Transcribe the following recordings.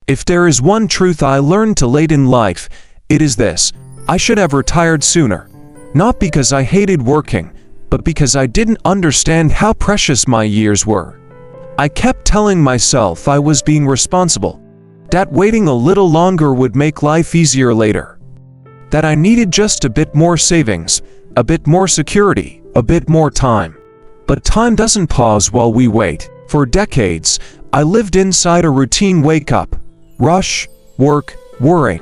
If there is one truth I learned too late in life, it is this: I should have retired sooner. Not because I hated working, but because I didn't understand how precious my years were. I kept telling myself I was being responsible, that waiting a little longer would make life easier later, that I needed just a bit more savings, a bit more security, a bit more time. But time doesn't pause while we wait. For decades, I lived inside a routine: wake up, rush, work, worry,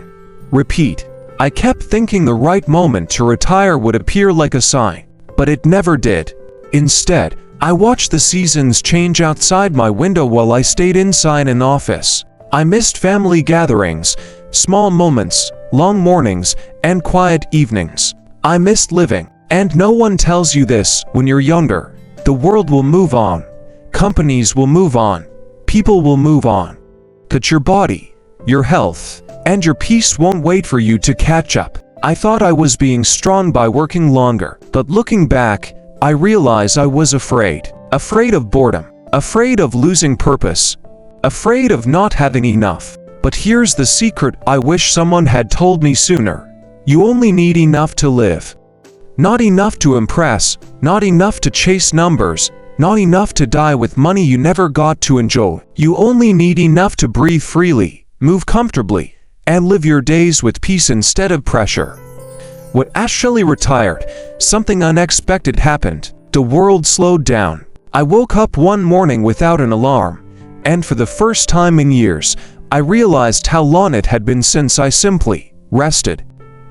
repeat. I kept thinking the right moment to retire would appear like a sign, but it never did. Instead, I watched the seasons change outside my window while I stayed inside an office. I missed family gatherings, small moments, long mornings, and quiet evenings. I missed living. And no one tells you this when you're younger. The world will move on. Companies will move on. People will move on. But your body, your health, and your peace won't wait for you to catch up. I thought I was being strong by working longer, but looking back, I realized I was afraid. Afraid of boredom. Afraid of losing purpose. Afraid of not having enough. But here's the secret I wish someone had told me sooner. You only need enough to live. Not enough to impress, not enough to chase numbers, not enough to die with money you never got to enjoy. You only need enough to breathe freely, move comfortably, and live your days with peace instead of pressure. When Ashley retired, something unexpected happened. The world slowed down. I woke up one morning without an alarm, and for the first time in years, I realized how long it had been since I simply rested.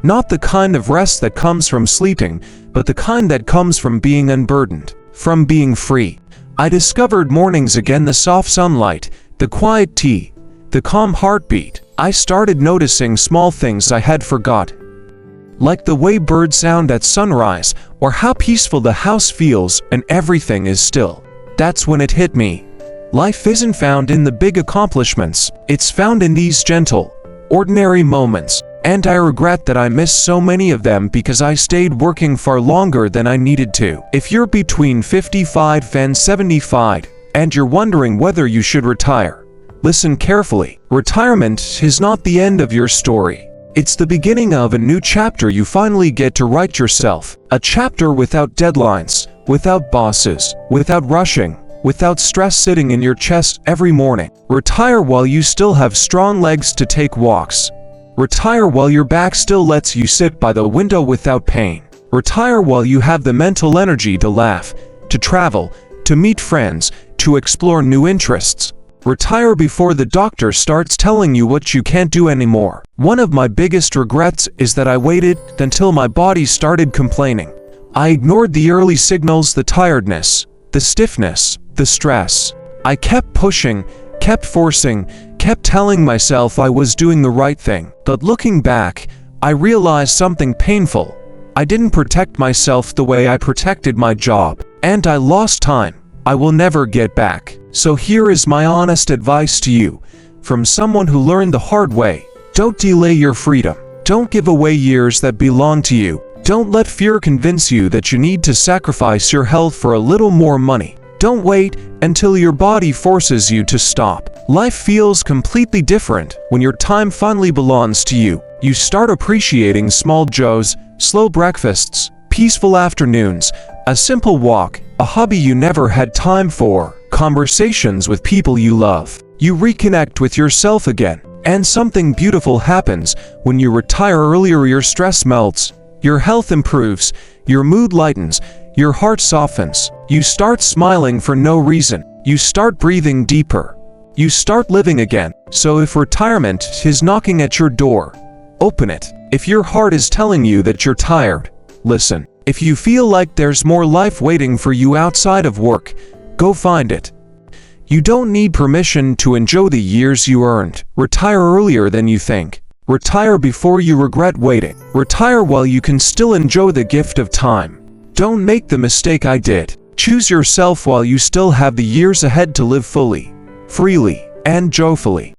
Not the kind of rest that comes from sleeping, but the kind that comes from being unburdened, from being free. I discovered mornings again: the soft sunlight, the quiet tea, the calm heartbeat. I started noticing small things I had forgotten, like the way birds sound at sunrise, or how peaceful the house feels and everything is still. That's when it hit me. Life isn't found in the big accomplishments, it's found in these gentle, ordinary moments. And I regret that I missed so many of them because I stayed working far longer than I needed to. If you're between 55 and 75, and you're wondering whether you should retire, listen carefully. Retirement is not the end of your story. It's the beginning of a new chapter you finally get to write yourself. A chapter without deadlines, without bosses, without rushing, without stress sitting in your chest every morning. Retire while you still have strong legs to take walks. Retire while your back still lets you sit by the window without pain. Retire while you have the mental energy to laugh, to travel, to meet friends, to explore new interests. Retire before the doctor starts telling you what you can't do anymore. One of my biggest regrets is that I waited until my body started complaining. I ignored the early signals: the tiredness, the stiffness, the stress. I kept pushing, kept forcing, kept telling myself I was doing the right thing. But looking back, I realized something painful. I didn't protect myself the way I protected my job, and I lost time I will never get back. So here is my honest advice to you, from someone who learned the hard way. Don't delay your freedom. Don't give away years that belong to you. Don't let fear convince you that you need to sacrifice your health for a little more money. Don't wait until your body forces you to stop. Life feels completely different when your time finally belongs to you. You start appreciating small joys, slow breakfasts, peaceful afternoons, a simple walk, a hobby you never had time for, conversations with people you love. You reconnect with yourself again, and something beautiful happens. When you retire earlier, your stress melts, your health improves, your mood lightens, your heart softens. You start smiling for no reason. You start breathing deeper. You start living again. So if retirement is knocking at your door, open it. If your heart is telling you that you're tired, listen. If you feel like there's more life waiting for you outside of work, go find it. You don't need permission to enjoy the years you earned. Retire earlier than you think. Retire before you regret waiting. Retire while you can still enjoy the gift of time. Don't make the mistake I did. Choose yourself while you still have the years ahead to live fully, freely, and joyfully.